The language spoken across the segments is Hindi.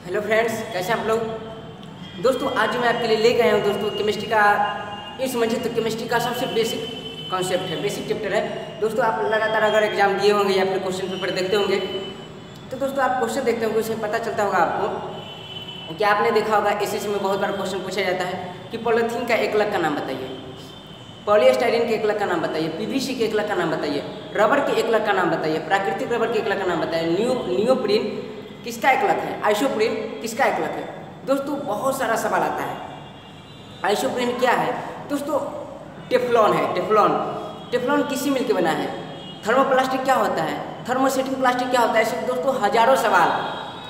हेलो फ्रेंड्स, कैसे आप लोग। दोस्तों आज मैं आपके लिए लेके आया हूँ दोस्तों केमिस्ट्री का, ये समझिए तो केमिस्ट्री का सबसे बेसिक कॉन्सेप्ट है, बेसिक चैप्टर है। दोस्तों आप लगातार अगर एग्जाम दिए होंगे या फिर क्वेश्चन पेपर देखते होंगे तो दोस्तों आप क्वेश्चन देखते होंगे, उससे पता चलता होगा आपको कि आपने देखा होगा एसएससी में बहुत बार क्वेश्चन पूछा जाता है कि पॉलीथीन का एक लग का नाम बताइए, पॉलीस्टाइरीन के एक लग का नाम बताइए, पीवीसी के एक लग का नाम बताइए, रबर के एक लग का नाम बताइए, प्राकृतिक रबर के एक लग का नाम बताइए, नियोप्रीन किसका एक लग है, आइसोप्रीन किसका एक लग है। दोस्तों बहुत सारा सवाल आता है। आइसोप्रीन क्या है दोस्तों? टेफ्लॉन है। टेफ्लॉन किससे मिलकर बना है? थर्मोप्लास्टिक क्या होता है? थर्मोसेटिंग प्लास्टिक क्या होता है? ऐसे दोस्तों हजारों सवाल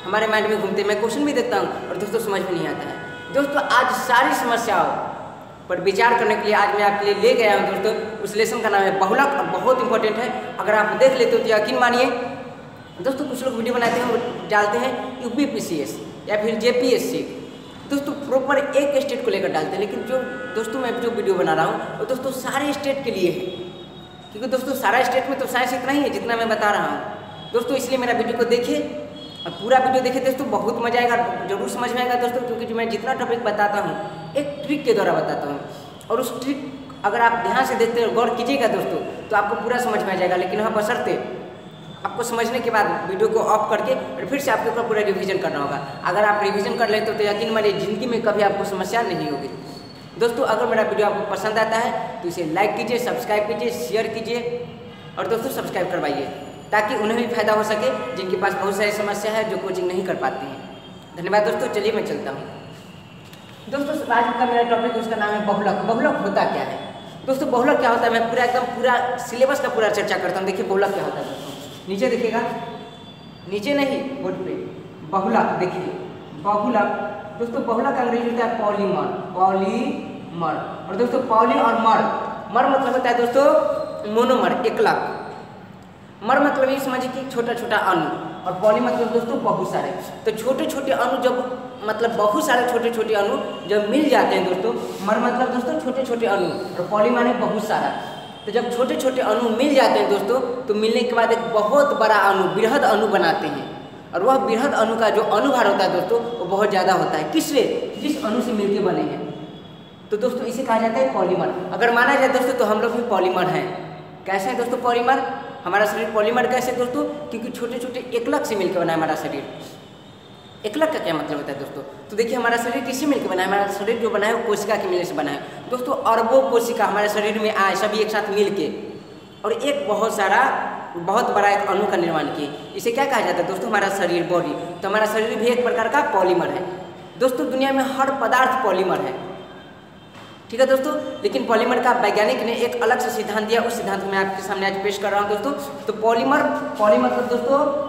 हमारे माइंड में घूमते हैं। मैं क्वेश्चन भी देखता हूँ और दोस्तों समझ में नहीं आता है। दोस्तों आज सारी समस्याओं पर विचार करने के लिए आज मैं आपके लिए ले गया हूँ दोस्तों। उस लेसन का नाम है बहुलक और बहुत इंपॉर्टेंट है। अगर आप देख लेते हो तो यकीन मानिए दोस्तों, कुछ लोग वीडियो बनाते हैं और डालते हैं यूपीपीसीएस या फिर जेपीएससी, दोस्तों प्रॉपर एक स्टेट को लेकर डालते हैं। लेकिन जो दोस्तों मैं जो वीडियो बना रहा हूँ वो दोस्तों सारे स्टेट के लिए है, क्योंकि दोस्तों सारा स्टेट में तो साइंस इतना ही है जितना मैं बता रहा हूँ दोस्तों। इसलिए मेरा वीडियो को देखिए और पूरा वीडियो देखिए दोस्तों, बहुत मजा आएगा, जरूर समझ में आएगा दोस्तों। क्योंकि जो मैं जितना टॉपिक बताता हूँ एक ट्रिक के द्वारा बताता हूँ, और उस ट्रिक अगर आप ध्यान से देखते हैं गौर कीजिएगा दोस्तों तो आपको पूरा समझ में आ जाएगा। लेकिन हाँ बशर्ते आपको समझने के बाद वीडियो को ऑफ करके और फिर से आपके ऊपर पूरा रिवीजन करना होगा। अगर आप रिवीजन कर लेते हो तो यकीन मानिए जिंदगी में कभी आपको समस्या नहीं होगी। दोस्तों अगर मेरा वीडियो आपको पसंद आता है तो इसे लाइक कीजिए, सब्सक्राइब कीजिए, शेयर कीजिए और दोस्तों सब्सक्राइब करवाइए ताकि उन्हें भी फायदा हो सके जिनके पास बहुत सारी समस्या है, जो कोचिंग नहीं कर पाते हैं। धन्यवाद दोस्तों, चलिए मैं चलता हूँ। दोस्तों आज का मेरा टॉपिक उसका नाम है बहुलक। बहुलक होता क्या है दोस्तों? बहुलक क्या होता है मैं पूरा एकदम पूरा सिलेबस का पूरा चर्चा करता हूँ। देखिए बहुलक क्या होता है दोस्तों, नीचे देखिएगा, नीचे नहीं बोर्ड पे, बहुलक देखिए। बहुलक दोस्तों, बहुलक का अंग्रेजी होता है पॉलीमर। और दोस्तों पॉली और मर मतलब होता है दोस्तों मोनोमर, एकलक। मर मतलब ये समझिए कि छोटा छोटा अणु, और पॉली मतलब दोस्तों बहुत सारे। तो छोटे छोटे अणु जब मतलब बहुत सारे छोटे छोटे अणु जब मिल जाते हैं दोस्तों, मर मतलब दोस्तों छोटे छोटे अणु और पॉली माने बहुत सारा। तो जब छोटे छोटे अणु मिल जाते हैं दोस्तों तो मिलने के बाद एक बहुत बड़ा अणु, बृहद अणु बनाते हैं। और वह बृहद अणु का जो अणुभार होता है दोस्तों वो बहुत ज़्यादा होता है। किससे? जिस अणु से मिलके बने हैं। तो दोस्तों इसे कहा जाता है पॉलीमर। अगर माना जाए दोस्तों तो हम लोग भी पॉलीमर हैं। कैसे हैं दोस्तों पॉलीमर? हमारा शरीर पॉलीमर कैसे दोस्तों? क्योंकि छोटे छोटे एकलक से मिलकर बना है हमारा शरीर। एकलक का क्या मतलब होता है दोस्तों? तो देखिए हमारा शरीर किससे मिलकर बना है? हमारा शरीर जो बना है वो कोशिका के मिलने से बना है दोस्तों। अरबों कोशिका हमारे शरीर में आए सभी एक साथ मिल के और एक बहुत बड़ा एक अणु का निर्माण किए। इसे क्या कहा जाता है दोस्तों? हमारा शरीर, बॉडी। तो हमारा शरीर भी एक प्रकार का पॉलीमर है दोस्तों। दुनिया में हर पदार्थ पॉलीमर है, ठीक है दोस्तों। लेकिन पॉलीमर का वैज्ञानिक ने एक अलग से सिद्धांत दिया, उस सिद्धांत को मैं आपके सामने आज पेश कर रहा हूँ दोस्तों। तो पॉली मतलब दोस्तों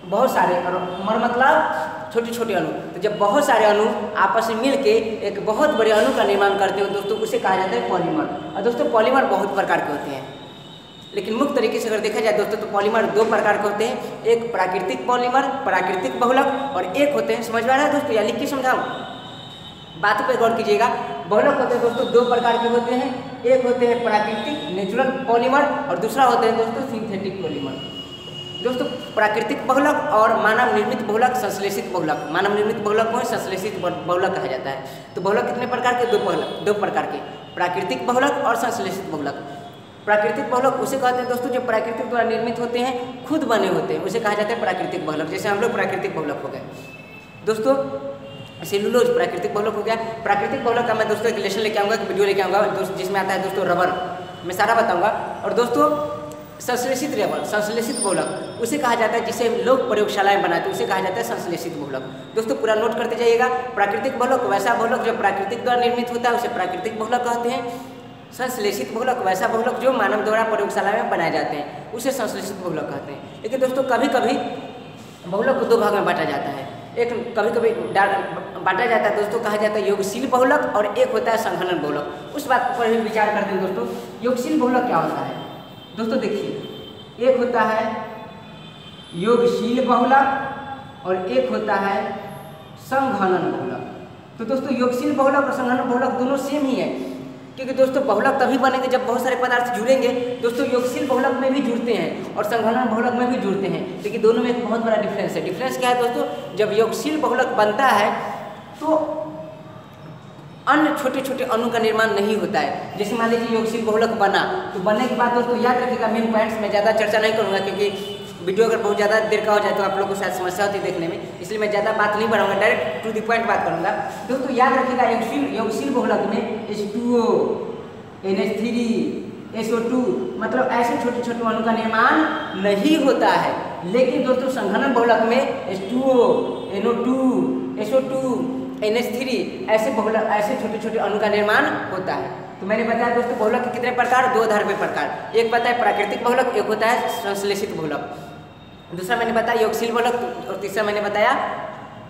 बहुत सारे, और मर मतलब छोटे छोटे अणु। तो जब बहुत सारे अणु आपस में मिलके एक बहुत बड़े अणु का निर्माण करते हो दोस्तों, उसे कहा जाता है पॉलीमर। और दोस्तों पॉलीमर बहुत प्रकार के होते हैं, लेकिन मुख्य तरीके से अगर देखा जाए दोस्तों तो पॉलीमर दो प्रकार के होते हैं। एक प्राकृतिक पॉलीमर, प्राकृतिक बहुलक, और एक होते हैं, समझ में आ रहा है दोस्तों या लिख के समझाऊँ? बातों पर गौर कीजिएगा। बहुलक होते हैं दोस्तों दो प्रकार के होते हैं। एक होते हैं प्राकृतिक नेचुरल पॉलीमर और दूसरा होते हैं दोस्तों सिंथेटिक पॉलीमर। दोस्तों प्राकृतिक बहुलक और मानव निर्मित बहुलक, संश्लेषित बहुलक। मानव निर्मित बहुलक को संश्लेषित बहुलक कहा जाता है। तो बहुलक कितने प्रकार के? दो प्रकार के, प्राकृतिक बहुलक और संश्लेषित बहुलक। प्राकृतिक बहुलक उसे कहते हैं दोस्तों जो प्राकृतिक द्वारा निर्मित होते हैं, खुद बने होते हैं, उसे कहा जाता है प्राकृतिक बहुलक। जैसे हम लोग प्राकृतिक बहुलक हो गए दोस्तों। सेलुलोज प्राकृतिक बहुलक हो गया। प्राकृतिक बहुलक का मैं दोस्तों एक लेसन लेके आऊँगा, एक वीडियो लेके आऊँगा दोस्तों, जिसमें आता है दोस्तों रबर, मैं सारा बताऊँगा। और दोस्तों संश्लेषित रबर, संश्लेषित बहुलक उसे कहा जाता है जिसे लोग प्रयोगशालाएं बनाते हैं, उसे कहा जाता है संश्लेषित बहुलक। दोस्तों पूरा नोट करते जाइएगा। प्राकृतिक बहुलक वैसा बहुलक जो प्राकृतिक द्वारा निर्मित होता है उसे प्राकृतिक बहुलक कहते हैं। संश्लेषित बहुलक वैसा बहुलक जो मानव द्वारा प्रयोगशाला में बनाए जाते हैं उसे संश्लेषित बहुलक कहते हैं। लेकिन दोस्तों कभी कभी बहुलक को दो भाग में बांटा जाता है। एक कभी कभी बांटा जाता है दोस्तों, कहा जाता है योगशील बहुलक, और एक होता है संघनन बहुलक। उस बात पर भी विचार करते हैं दोस्तों। योगशील बहुलक क्या होता है दोस्तों? देखिए एक होता है योगशील बहुलक और एक होता है संघनन बहुलक। तो दोस्तों योगशील बहुलक और संघनन बहुलक दोनों सेम ही है, क्योंकि दोस्तों बहुलक तभी बनेंगे जब बहुत सारे पदार्थ जुड़ेंगे। दोस्तों योगशील बहुलक में भी जुड़ते हैं और संघनन बहुलक में भी जुड़ते हैं, लेकिन दोनों में एक बहुत बड़ा डिफरेंस है। डिफरेंस क्या है दोस्तों, जब योगशील बहुलक बनता है तो अन्य छोटे छोटे अणु का निर्माण नहीं होता है। जैसे मान लीजिए योगशील बहुलक बना, तो बनने के बाद दोस्तों याद रखिएगा मेन पॉइंट्स में ज़्यादा चर्चा नहीं करूँगा, क्योंकि वीडियो अगर बहुत ज़्यादा देर का हो जाए तो आप लोगों को शायद समस्या होती है देखने में, इसलिए मैं ज़्यादा बात नहीं बढ़ाऊंगा, डायरेक्ट टू द पॉइंट बात करूँगा। दोस्तों याद रखिएगा योगशील बहुलक में H2O, NH3, SO2 मतलब ऐसे छोटे छोटे अणु का निर्माण नहीं होता है। लेकिन दोस्तों संघनन बहुलक में H2O, NO2, SO2, NH3 ऐसे छोटे छोटे अणु का निर्माण होता है। तो मैंने बताया दोस्तों बहुलक के कितने प्रकार, दो आधार पे प्रकार, एक बताया प्राकृतिक बहुलक, एक होता है संश्लेषित बहुलक। दूसरा मैंने बताया योगशील बहुलक और तीसरा मैंने बताया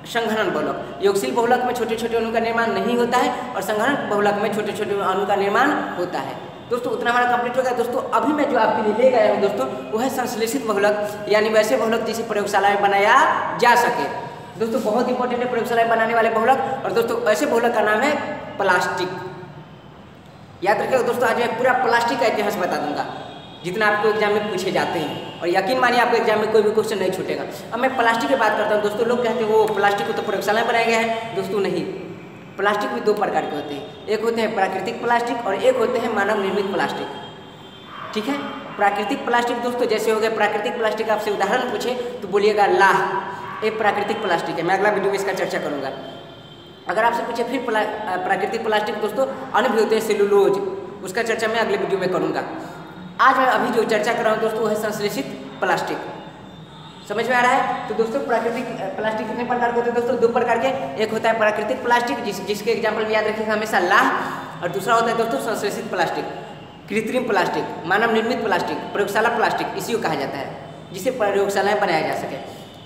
संघनन बहुलक। योगशील बहुलक में छोटे छोटे अणु का निर्माण नहीं होता है और संघनन बहुलक में छोटे छोटे अणु का निर्माण होता है। दोस्तों उतना हमारा कंप्लीट हो गया। दोस्तों अभी मैं जो आपके लिए ले गया हूँ दोस्तों वो है संश्लेषित बहुलक, यानी वैसे बहुलक जिसे प्रयोगशाला में बनाया जा सके। दोस्तों बहुत इंपॉर्टेंट है प्रयोगशाला में बनाने वाले बहुलक, और दोस्तों ऐसे बहुलक का नाम है प्लास्टिक। याद रखिएगा दोस्तों, आज मैं पूरा प्लास्टिक का इतिहास बता दूंगा जितना आपको एग्जाम में पूछे जाते हैं, और यकीन मानिए आपको एग्जाम में कोई भी क्वेश्चन नहीं छूटेगा। अब मैं प्लास्टिक की बात करता हूँ दोस्तों। लोग कहते हैं वो प्लास्टिक को तो प्रयोगशाला में बनाया गया है। दोस्तों नहीं, प्लास्टिक भी दो प्रकार के होते हैं, एक होते हैं प्राकृतिक प्लास्टिक और एक होते हैं मानव निर्मित प्लास्टिक। ठीक है, प्राकृतिक प्लास्टिक दोस्तों जैसे हो गया प्राकृतिक प्लास्टिक, आपसे उदाहरण पूछे तो बोलिएगा लाह, एक प्राकृतिक प्लास्टिक है। मैं अगला वीडियो में इसका चर्चा करूँगा। अगर आपसे पूछे फिर प्राकृतिक प्लास्टिक दोस्तों अन्य भी होते हैं सेलुलोज, उसका चर्चा मैं अगले वीडियो में करूँगा। आज मैं अभी जो चर्चा कर रहा हूँ दोस्तों वो है संश्लेषित प्लास्टिक। समझ में आ रहा है? तो दोस्तों प्राकृतिक प्लास्टिक कितने प्रकार के होते हैं दोस्तों? दो प्रकार के, एक होता है प्राकृतिक प्लास्टिक जिसके एग्जाम्पल में याद रखिएगा हमेशा लाह, और दूसरा होता है दोस्तों संश्लेषित प्लास्टिक, कृत्रिम प्लास्टिक, मानव निर्मित प्लास्टिक, प्रयोगशाला प्लास्टिक इसी को कहा जाता है, जिसे प्रयोगशाला में बनाया जा सके।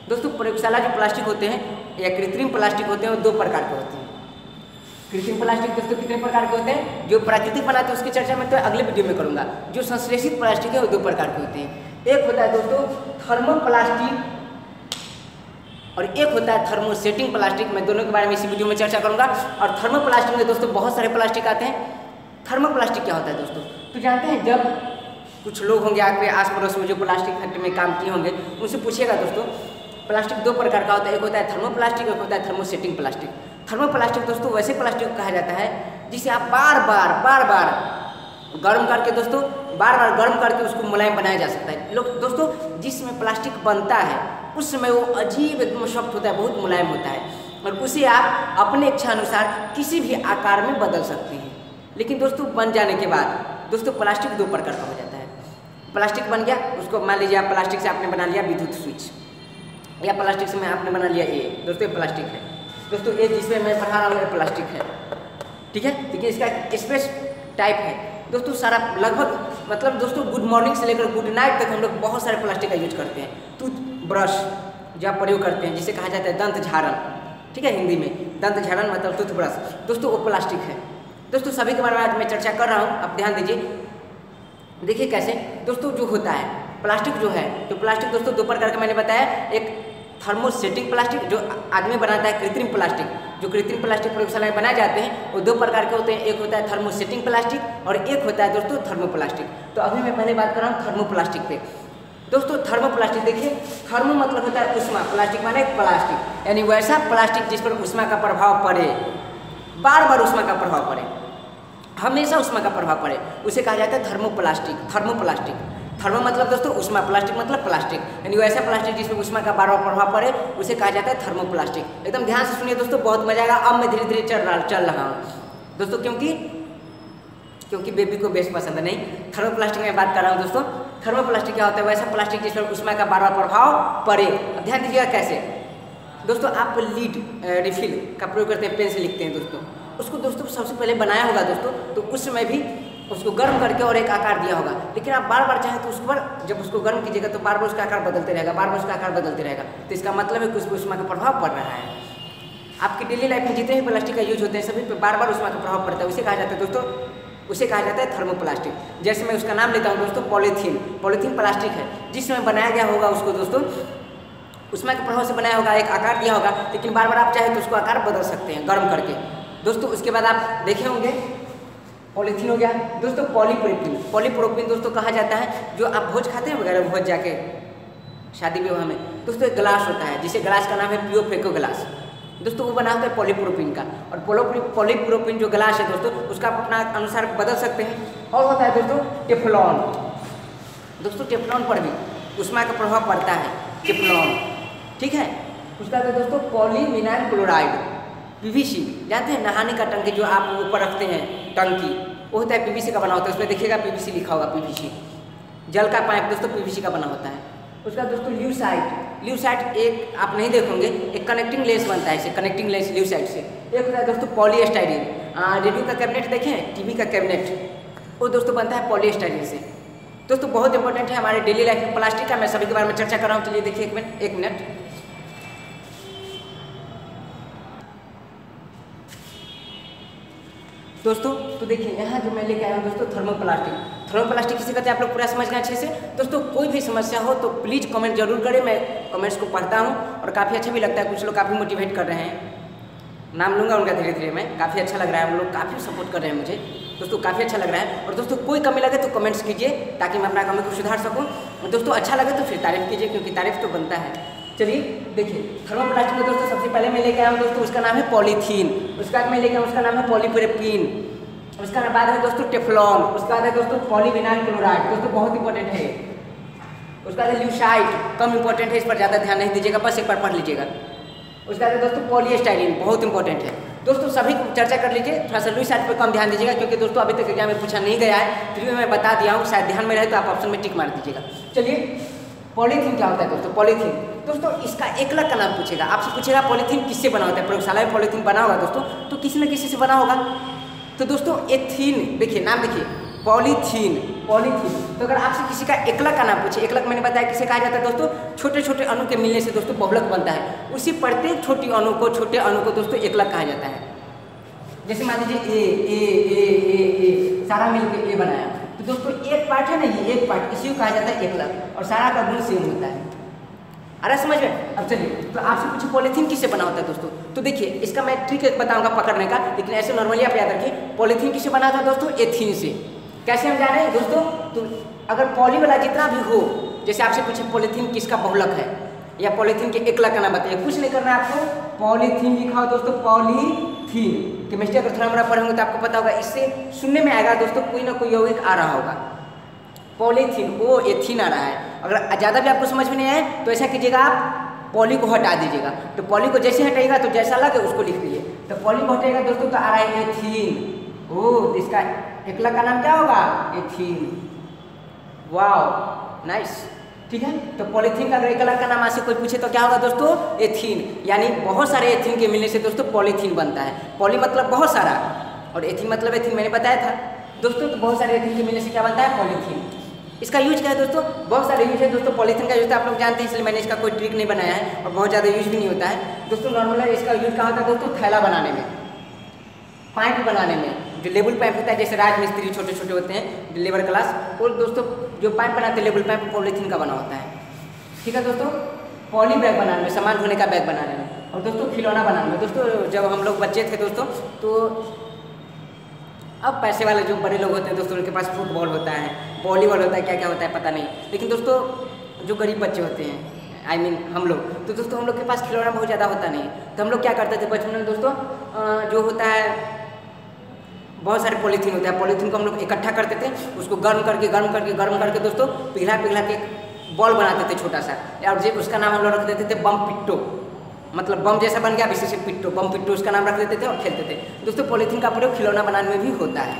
दोस्तों प्रयोगशाला जो प्लास्टिक होते हैं या कृत्रिम प्लास्टिक होते हैं वो दो प्रकार के होते हैं। कृत्रिम प्लास्टिक दोस्तों कितने प्रकार के होते हैं? जो प्राकृतिक बनाते हैं उसकी चर्चा मैं तो अगले वीडियो में करूंगा। जो संश्लेषित प्लास्टिक है वो दो प्रकार के होते हैं, एक होता है दोस्तों थर्मोप्लास्टिक और एक होता है थर्मोसेटिंग प्लास्टिक। मैं दोनों के बारे में इसी वीडियो में चर्चा करूंगा। और थर्मोप्लास्टिक में दोस्तों बहुत सारे प्लास्टिक आते हैं। थर्मोप्लास्टिक क्या होता है दोस्तों? तो जानते हैं, जब कुछ लोग होंगे आपके आस पड़ोस में जो प्लास्टिक फैक्ट्री में काम किए होंगे, उनसे पूछिएगा दोस्तों प्लास्टिक दो प्रकार का होता है, एक होता है थर्मोप्लास्टिक, एक होता है थर्मोसेटिंग प्लास्टिक। थर्मोप्लास्टिक दोस्तों वैसे प्लास्टिक को कहा जाता है जिसे आप बार बार गर्म करके दोस्तों बार गर्म करके उसको मुलायम बनाया जा सकता है। लोग दोस्तों जिसमें प्लास्टिक बनता है उस समय वो अजीब एकदम सॉफ्ट होता है, बहुत मुलायम होता है, और उसे आप अपने इच्छा अनुसार किसी भी आकार में बदल सकते हैं। लेकिन दोस्तों बन जाने के बाद दोस्तों प्लास्टिक दो प्रकार का हो जाता है। प्लास्टिक बन गया, उसको मान लीजिए आप प्लास्टिक से आपने बना लिया विद्युत स्विच, या प्लास्टिक से आपने बना लिया ये दोस्तों प्लास्टिक है। दोस्तों ये जिसमें मैं पढ़ा रहा हूँ ये प्लास्टिक है, ठीक है, लेकिन इसका स्पेस टाइप है दोस्तों सारा लगभग, मतलब दोस्तों गुड मॉर्निंग से लेकर गुड नाइट तक हम लोग बहुत सारे प्लास्टिक का यूज करते हैं। टूथ ब्रश जो आप प्रयोग करते हैं जिसे कहा जाता है दंत झाड़न, ठीक है, हिंदी में दंत झाड़न मतलब टूथब्रश, दोस्तों वो प्लास्टिक है। दोस्तों सभी के बारे में आज मैं चर्चा कर रहा हूँ, आप ध्यान दीजिए। देखिए कैसे दोस्तों जो होता है प्लास्टिक जो है, तो प्लास्टिक दोस्तों दो प्रकार का मैंने बताया, एक थर्मोसेटिंग प्लास्टिक जो आदमी बनाता है, कृत्रिम प्लास्टिक जो कृत्रिम प्लास्टिक प्रयोगशाला में बनाए जाते हैं वो दो प्रकार के होते हैं, एक होता है थर्मोसेटिंग प्लास्टिक और एक होता है दोस्तों थर्मोप्लास्टिक। तो अभी मैं पहले बात कर रहा हूँ थर्मोप्लास्टिक पे। दोस्तों थर्मोप्लास्टिक देखिए, थर्मो मतलब होता है उष्मा, प्लास्टिक माने प्लास्टिक, यानी वैसा प्लास्टिक जिस पर उष्मा का प्रभाव पड़े, बार उष्मा का प्रभाव पड़े, हमेशा उष्मा का प्रभाव पड़े, उसे कहा जाता है थर्मोप्लास्टिक। थर्मोप्लास्टिक थर्मो मतलब दोस्तों उष्मा, प्लास्टिक मतलब प्लास्टिक, यानी वैसा प्लास्टिक जिसमें उष्मा का बार प्रभाव पड़े उसे कहा जाता है थर्मोप्लास्टिक। एकदम ध्यान से सुनिए दोस्तों, बहुत मजा आएगा। अब मैं धीरे धीरे चल रहा हूँ दोस्तों, क्योंकि बेबी को बेस्ट पसंद है। नहीं, थर्मोप्लास्टिक में बात कर रहा हूँ दोस्तों। थर्मोप्लास्टिक क्या होता है? वैसा प्लास्टिक जिस पर उष्मा का बार प्रभाव पड़े। अब ध्यान दीजिएगा कैसे दोस्तों, आप लीड रिफिल का प्रयोग करते हैं, पेन से लिखते हैं दोस्तों, उसको दोस्तों सबसे पहले बनाया होगा दोस्तों, तो उस समय भी उसको गर्म करके और एक आकार दिया होगा, लेकिन आप बार चाहें तो उसको जब उसको गर्म कीजिएगा तो बार उसका आकार बदलते रहेगा, बार उसका आकार बदलते रहेगा। तो इसका मतलब है कि उसको उष्मा का प्रभाव पड़ रहा है। आपकी डेली लाइफ में जितने भी प्लास्टिक का यूज होते हैं सभी पे बार उष्मा का प्रभाव पड़ता है, उसे कहा जाता है दोस्तों, उसे कहा जाता है थर्मोप्लास्टिक। जैसे मैं उसका नाम लेता हूँ दोस्तों पॉलीथीन प्लास्टिक है, जिस समय बनाया गया होगा उसको दोस्तों उष्मा के प्रभाव से बनाया होगा, एक आकार दिया होगा, लेकिन बार आप चाहे तो उसको आकार बदल सकते हैं गर्म करके दोस्तों। उसके बाद आप देखे होंगे पॉलीथीन हो गया दोस्तों। पॉलीप्रोपिन, पॉलीप्रोपिन दोस्तों कहा जाता है जो आप भोज खाते हैं वगैरह, भोज जाके शादी विवाह में दोस्तों एक ग्लास होता है जिसे ग्लास का नाम है पियो फेको ग्लास दोस्तों, वो बना होता है पॉलीप्रोपिन का। और पॉलीप्रोपिन जो ग्लास है दोस्तों उसका आप अपना अनुसार बदल सकते हैं। और होता है दोस्तों टेफ्लॉन, दोस्तों टेफ्लॉन पर भी ऊष्मा का प्रभाव पड़ता है, टेफ्लॉन, ठीक है। उसका तो दोस्तों पॉलीविनाइल क्लोराइड, पीवीसी, जानते हैं नहाने का टंकी जो आप ऊपर रखते हैं टंकी, वो होता है पीवीसी का बना होता है, उसमें देखिएगा पीवीसी लिखा होगा, पीवीसी। जल का पाइप दोस्तों पीवीसी का बना होता है। उसका दोस्तों ल्यूसाइट, ल्यूसाइट एक आप नहीं देखोगे, एक कनेक्टिंग लेंस बनता है इसे, कनेक्टिंग लेंस ल्यूसाइट से। एक होता है दोस्तों पॉलीस्टाइरीन, रेडियो का कैबिनेट देखें, टीवी का कैबिनेट, वो दोस्तों बनता है पॉलीस्टाइरीन से। दोस्तों बहुत इंपॉर्टेंट है हमारे डेली लाइफ में प्लास्टिक का, मैं सभी के बारे में चर्चा कर रहा हूँ। चलिए देखिए एक मिनट। दोस्तों तो देखिए यहाँ जो मैं लेके आया हूँ दोस्तों थर्मोप्लास्टिक, थर्मोप्लास्टिक किसे कहते हैं आप लोग पूरा समझ गए अच्छे से। दोस्तों कोई भी समस्या हो तो प्लीज़ कमेंट जरूर करें, मैं कमेंट्स को पढ़ता हूँ और काफ़ी अच्छा भी लगता है, कुछ लोग काफ़ी मोटिवेट कर रहे हैं, नाम लूँगा उनका धीरे धीरे मैं, काफ़ी अच्छा लग रहा है, हम लोग काफ़ी सपोर्ट कर रहे हैं मुझे दोस्तों, काफ़ी अच्छा लग रहा है। और दोस्तों कोई कमी लगे तो कमेंट्स कीजिए ताकि मैं अपना कमी को सुधार सकूँ। और दोस्तों अच्छा लगे तो फिर तारीफ कीजिए, क्योंकि तारीफ तो बनता है। चलिए देखिए थर्मोप्लास्टिक में दोस्तों सबसे पहले मैं लेके आया हूँ दोस्तों, उसका नाम है पॉलीथीन। उसके बाद मैं लेके आया उसका नाम है पॉलीप्रोपिन। उसका बाद है दोस्तों टेफ्लॉन। उसके बाद है दोस्तों पॉलीविनाइल क्लोराइड, दोस्तों बहुत इंपॉर्टेंट है। उसका बाद ल्यूसाइट, कम इंपॉर्टेंट है, इस पर ज़्यादा ध्यान नहीं दीजिएगा, बस एक बार पढ़ लीजिएगा। उसके बाद दोस्तों पॉलीस्टाइरीन, बहुत इंपॉर्टेंट है दोस्तों, सभी को चर्चा कर लीजिए, थोड़ा सा ल्यूसाइट पर कम ध्यान दीजिएगा, क्योंकि दोस्तों अभी तक एग्जाम में पूछा नहीं गया है, फिर भी मैं बता दिया हूँ, शायद ध्यान में रहे तो आप ऑप्शन में टिक मार दीजिएगा। चलिए पॉलीथीन क्या होता है दोस्तों, पॉलीथीन दोस्तों इसका एकलक का नाम पूछेगा, आपसे पूछेगा पॉलीथीन किससे बना होता है, प्रयोगशाला में पॉलीथीन बना होगा दोस्तों, तो किसी न किसी से बना होगा। तो दोस्तों एथीन, देखिए नाम देखिए पॉलीथीन, पॉलीथीन। तो अगर आपसे किसी का एकलक का नाम पूछे, एकलक मैंने बताया किसे कहा जाता है दोस्तों, छोटे छोटे अणु के मिलने से दोस्तों बहुलक बनता है, उसी प्रत्येक छोटे अणु को दोस्तों एकलक कहा जाता है। जैसे मान लीजिए ए सारा मिलकर ए बनाया, तो दोस्तों एक पार्ट है ना, ये एक पार्ट, इसी को कहा जाता है एकलक, और सारा का गुण सेम होता है। अरे समझ गए। अब चलिए तो आपसे पूछे पॉलीथीन किससे बना होता है दोस्तों, तो देखिए इसका मैं ट्रिक एक बताऊंगा पकड़ने का, लेकिन ऐसे नॉर्मली आप याद रखिए, पॉलीथीन किससे बना था दोस्तों, एथीन से। कैसे हम जाने दोस्तों, तो अगर पॉली वाला जितना भी हो, जैसे आपसे पूछे पॉलीथीन किसका बहुलक है या पॉलीथीन के एकलक का नाम बताइए, कुछ नहीं करना है आपको, पॉलीथीन लिखा हो दोस्तों, पॉलीथीन। केमिस्ट्री अगर थोड़ा मोड़ा पढ़े होंगे तो आपको पता होगा, इससे सुनने में आएगा दोस्तों, कोई ना कोई यौगिक आ रहा होगा, पॉलीथीन वो एथीन आ रहा है। अगर ज़्यादा भी आपको समझ में नहीं आए तो ऐसा कीजिएगा, आप पॉली को हटा दीजिएगा, तो पॉली को जैसे हटाइएगा तो जैसा लगे उसको लिख दीजिए, तो पॉली को हटाइएगा दोस्तों तो आ रहा है एथीन। ओह, इसका एकलक का नाम क्या होगा, एथीन। वाओ नाइस, ठीक है। तो पॉलीथीन का अगर एकलक का नाम आपसे कोई पूछे तो क्या होगा दोस्तों, एथीन, यानी बहुत सारे एथीन के मिलने से दोस्तों पॉलीथीन बनता है। पॉली मतलब बहुत सारा और एथीन मतलब एथीन, मैंने बताया था दोस्तों, तो बहुत सारे एथीन के मिलने से क्या बनता है, पॉलीथीन। इसका यूज क्या है दोस्तों, बहुत सारे यूज है दोस्तों, पॉलीथीन का यूज आप लोग जानते हैं, इसलिए मैंने इसका कोई ट्रिक नहीं बनाया है और बहुत ज़्यादा यूज भी नहीं होता है दोस्तों। नॉर्मल इसका यूज कहाँ होता है दोस्तों, थैला बनाने में, पाइप बनाने में, जो लेबल पाइप होता है, जैसे राजमिस्त्री छोटे छोटे होते हैं लेबर क्लास, और दोस्तों जो पाइप बनाते हैं लेबल पाइप पॉलीथीन का बना होता है, ठीक है दोस्तों। पॉली बैग बनाने में, सामान धोने का बैग बनाने में, और दोस्तों खिलौना बनाने में। दोस्तों जब हम लोग बच्चे थे दोस्तों, तो अब पैसे वाले जो बड़े लोग होते हैं दोस्तों, उनके पास फुटबॉल होता है, वॉलीबॉल होता है, क्या क्या होता है पता नहीं, लेकिन दोस्तों जो गरीब बच्चे होते हैं, आई मीन हम लोग, तो दोस्तों हम लोग के पास खिलौना बहुत ज़्यादा होता नहीं, तो हम लोग क्या करते थे बचपन में दोस्तों, जो होता है बहुत सारे पॉलीथीन होता है, पॉलीथीन को हम लोग इकट्ठा करते थे, उसको गर्म करके दोस्तों पिघला के बॉल बनाते थे छोटा सा, और उसका नाम हम लोग रख देते थे बम पिट्टो, मतलब बम जैसा बन गया, विशेष पिट्टो, बम पिट्टो उसका नाम रख देते थे और खेलते थे दोस्तों। पॉलीथीन का प्रयोग खिलौना बनाने में भी होता है,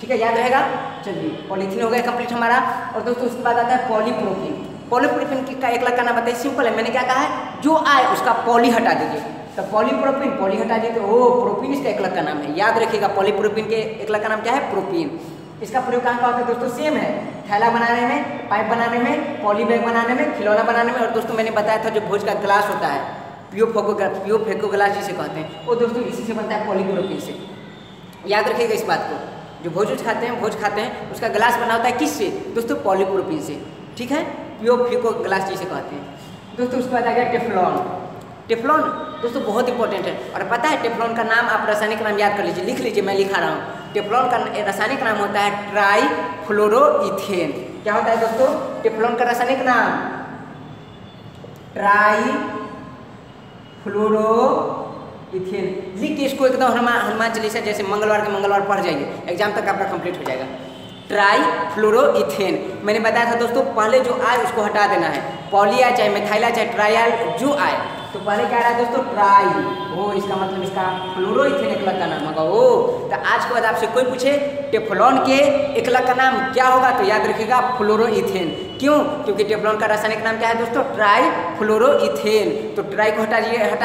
ठीक है, याद रहेगा। चलिए पॉलीथीन हो गया कंप्लीट हमारा। और दोस्तों उसके बाद आता है पॉलीप्रोपिन। पॉलीप्रोपिन का एकलक का नाम बताइए, सिंपल है, मैंने क्या कहा है, जो आए उसका पॉली हटा दीजिए, तो पॉलीप्रोपिन, पॉली हटा दीजिए तो ओ प्रोपिन इसका एकलक का नाम है, याद रखिएगा। पॉलीप्रोपिन के एकलक का नाम क्या है, प्रोपिन। इसका प्रयोग कहाँ का होता है दोस्तों, सेम है, थैला बनाने में, पाइप बनाने में, पॉली बैग बनाने में, खिलौना बनाने में, और दोस्तों मैंने बताया था जो भोज का ग्लास होता है, पियो फेको ग्लास जिसे कहते हैं, वो दोस्तों इसी से बनता है, पॉलीप्रोपिन से। याद रखिएगा इस बात को, जो भोज खाते हैं उसका ग्लास बना होता है किससे दोस्तों, पॉलीप्रोपिन से, ठीक है, पियो फेको ग्लास जिसे कहते हैं दोस्तों। उसके बाद आ गया टेफ्लॉन। टेफ्लॉन दोस्तों बहुत इंपॉर्टेंट है, और पता है टेफ्लॉन का नाम आप रासायनिक नाम याद कर लीजिए, लिख लीजिए, मैं लिखा रहा हूँ, टेफ्लॉन का रासायनिक नाम होता है ट्राईफ्लोरोइथेन। क्या होता है दोस्तों? टेफ्लॉन का रासायनिक नाम ट्राईफ्लोरोइथेन। लिख के इसको एकदम हनुमान चालीसा जैसे मंगलवार के मंगलवार पढ़ जाइए, एग्जाम तक आपका कंप्लीट हो जाएगा। ट्राईफ्लोरोइथेन। मैंने बताया था दोस्तों पहले जो आए उसको हटा देना है, पॉली आए चाहे मिथाइल आए चाहे ट्रायल जो आए, तो पहले क्या रहा है दोस्तों? ट्राई। ओ इसका मतलब इसका फ्लोरोइथेन एकलक का नाम होगा। ओ तो आज के बाद आपसे कोई पूछे टेफ्लॉन के एकलक का नाम क्या होगा तो याद रखिएगा फ्लोरोइथेन। क्यों? क्योंकि टेफ्लॉन का रासायनिक नाम क्या है दोस्तों? ट्राईफ्लोरोइथेन। तो ट्राई को हटा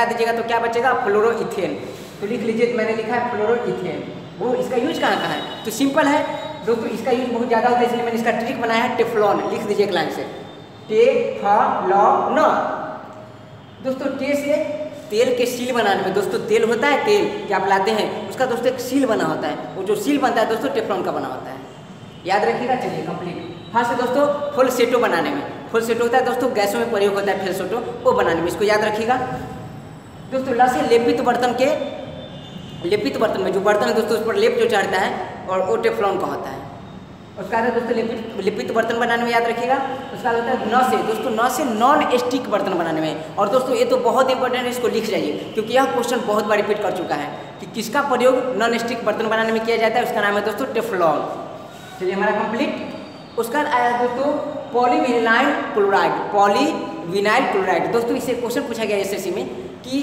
दीजिएगा तो क्या बचेगा? फ्लोरोइथेन। तो लिख लीजिए, मैंने लिखा है फ्लोरोइथेन। वो इसका यूज कहाँ है? तो सिंपल है दोस्तों, इसका यूज बहुत ज़्यादा होता है, इसलिए मैंने इसका ट्रिक बनाया है टेफ्लॉन। लिख दीजिए एक लाइन से, टेफ्लॉन। दोस्तों टे से तेल के सील बनाने में, दोस्तों तेल होता है, तेल जो आप लाते हैं उसका दोस्तों एक सील बना होता है, वो जो सील बनता है दोस्तों टेफ्लॉन का बना होता है। याद रखिएगा। चलिए कंप्लीट। फर्स्ट है दोस्तों फुलसेटो बनाने में। फुलसेटो होता है दोस्तों गैसों में प्रयोग होता है फुलसेटो, वो बनाने में, इसको याद रखिएगा। दोस्तों ल से लेपित बर्तन के, लेपित बर्तन में जो बर्तन है दोस्तों उस पर लेप जो चढ़ता है और वो टेफ्लॉन का होता है। उसका है दोस्तों लिपित बर्तन बनाने में, याद रखिएगा। उसका होता है न से, दोस्तों न से नॉन स्टिक बर्तन बनाने में। और दोस्तों ये तो बहुत इंपॉर्टेंट है, इसको लिख जाइए क्योंकि यह क्वेश्चन बहुत बार रिपीट कर चुका है कि किसका प्रयोग नॉन स्टिक बर्तन बनाने में किया जाता है, उसका नाम है दोस्तों टेफ्लॉन। चलिए हमारा कंप्लीट। उसका आया दोस्तों पॉलीविनाइल क्लोराइड। पॉलीविनाइल क्लोराइड दोस्तों इससे क्वेश्चन पूछा गया एसएससी में कि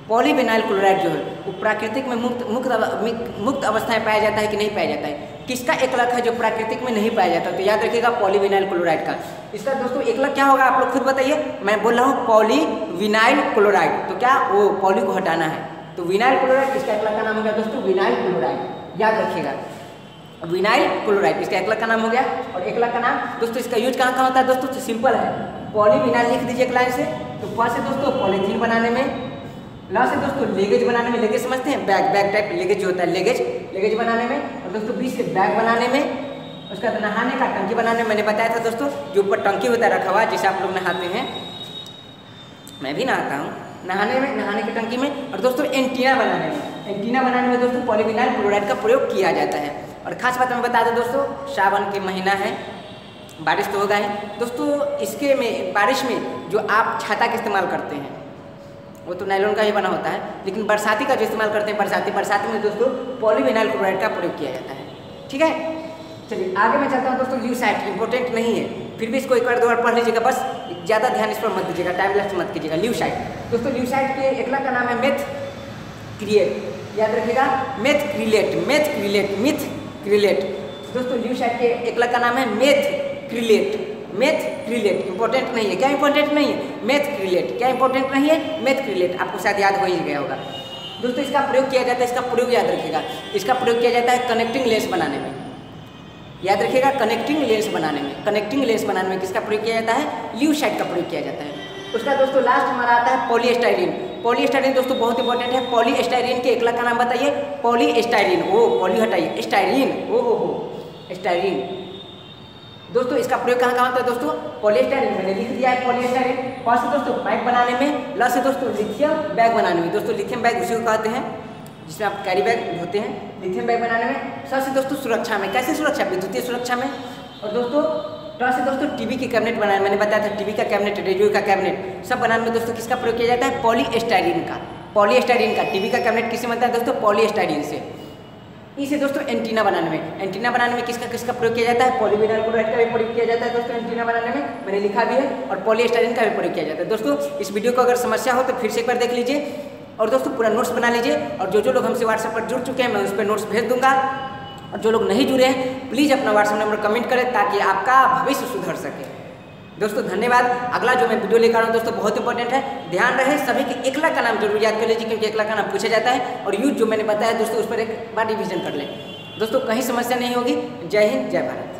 पॉलीविनाइल क्लोराइड जो है वो प्राकृतिक में मुक्त अवस्था में पाया जाता है कि नहीं पाया जाता है? किसका एकलक है जो प्राकृतिक में नहीं पाया जाता? तो याद रखिएगा पॉलीविनाइल क्लोराइड का। इसका दोस्तों एकलक क्या होगा आप लोग खुद बताइए। मैं बोल रहा हूँ पॉलीविनाइल क्लोराइड, तो क्या वो पॉली को हटाना है, तो विनाइल क्लोराइड इसका एकलक का नाम हो गया दोस्तों विनाइल क्लोराइड। याद रखिएगा विनाइल क्लोराइड इसका एकलक का नाम हो गया। और एकलक का नाम दोस्तों इसका यूज कहाँ कहाँ होता है दोस्तों? तो सिंपल है, पॉलीविनाइल लिख दीजिए एक लाइन से। तो फर्स्ट है दोस्तों पॉलीथीन बनाने में, लास्ट है दोस्तों लेगेज बनाने में। लेगेज समझते हैं, बैग टाइप लेगेज जो होता है, लेगेज बनाने में। और दोस्तों बीच से बैग बनाने में। उसका नहाने का टंकी बनाने में, मैंने बताया था दोस्तों जो ऊपर टंकी होता है रखा हुआ जैसे आप लोग नहाते हैं, मैं भी नहाता हूँ, नहाने में, नहाने की टंकी में। और दोस्तों एंटीना बनाने में, एंटीना बनाने में दोस्तों पॉलीविनाइल क्लोराइड का प्रयोग किया जाता है। और खास बात मैं बता दूं दोस्तों, सावन के महीना है, बारिश तो होगा ही दोस्तों, इसके में बारिश में जो आप छाता का इस्तेमाल करते हैं वो तो नायलॉन का ही बना होता है, लेकिन बरसाती का जो इस्तेमाल करते हैं बरसाती में दोस्तों पॉलीविनाइल क्लोराइड का प्रयोग किया जाता है। ठीक है। चलिए आगे मैं चाहता हूँ दोस्तों ल्यूसाइट, इंपॉर्टेंट नहीं है फिर भी इसको एक बार दो बार पढ़ लीजिएगा, बस ज़्यादा ध्यान इस पर मत दीजिएगा, टाइम वेस्ट मत कीजिएगा। ल्यूसाइट दोस्तों ल्यूसाइट के एकलक का नाम है मेथ क्रिएट। याद रखिएगा मेथ क्रिलेट। दोस्तों ल्यूसाइट के एकलक का नाम है मेथ क्रिलेट। इंपॉर्टेंट नहीं है। क्या इंपॉर्टेंट नहीं है? मेथ क्रिलेट। क्या इंपॉर्टेंट नहीं है? मेथ क्रिलेट। आपको शायद याद हो ही गया होगा दोस्तों। इसका प्रयोग किया जाता है, इसका प्रयोग याद रखिएगा, इसका प्रयोग किया जाता है कनेक्टिंग लेंस बनाने में। याद रखिएगा कनेक्टिंग लेंस बनाने में किसका प्रयोग किया जाता है? ल्यूसाइट का प्रयोग किया जाता है। उसका दोस्तों लास्ट हमारा आता है पॉलीस्टाइरीन दोस्तों बहुत इंपॉर्टेंट है। पॉलीस्टाइरीन के एकलक का नाम बताइए। पॉलीस्टाइरीन, ओ पॉली हटाइए, स्टाइरीन, ओ स्टाइरीन। दोस्तों इसका प्रयोग कहाँ होता है दोस्तों? पॉलीस्टाइरीन, मैंने लिख दिया है पॉलीस्टाइरीन। फर्स्ट दोस्तों पाइप बनाने में, लास्ट से दोस्तों लिथियम बैग बनाने में। दोस्तों लिथियम बैग उसी को कहते हैं जिसमें आप कैरी बैग होते हैं, लिथियम बैग बनाने में। सबसे दोस्तों सुरक्षा में, कैसे सुरक्षा? विद्युतीय सुरक्षा में। और दोस्तों से दोस्तों टीवी की कैबिनेट बनाने, मैंने बताया था टीवी का कैबिनेट, रेडियो का कैबिनेट सब बनाने में दोस्तों किसका प्रयोग किया जाता है? पॉलीस्टाइरीन का। टीवी का कैबिनेट किससे बनता है दोस्तों? पॉलीस्टाइरीन से। इसे दोस्तों एंटीना बनाने में किसका प्रयोग किया जाता है? पॉलीविनाइल क्लोराइड का भी प्रयोग किया जाता है दोस्तों एंटीना बनाने में, मैंने लिखा भी है। और पॉलीस्टाइरीन का भी प्रयोग किया जाता है। दोस्तों इस वीडियो को अगर समस्या हो तो फिर से एक बार देख लीजिए और दोस्तों पूरा नोट्स बना लीजिए। और जो लोग हमसे व्हाट्सएप पर जुड़ चुके हैं मैं उस पर नोट्स भेज दूंगा। और जो लोग नहीं जुड़े हैं प्लीज़ अपना व्हाट्सएप नंबर कमेंट करें ताकि आपका भविष्य सुधर सके। दोस्तों धन्यवाद। अगला जो मैं वीडियो लेकर आ रहा हूँ दोस्तों बहुत इंपॉर्टेंट है, ध्यान रहे सभी के एकलक का नाम जरूर याद कर लीजिए क्योंकि एकलक का नाम पूछा जाता है। और यूज जो मैंने बताया दोस्तों उस पर एक बार रिविजन कर लें दोस्तों, कहीं समस्या नहीं होगी। जय हिंद, जय भारत।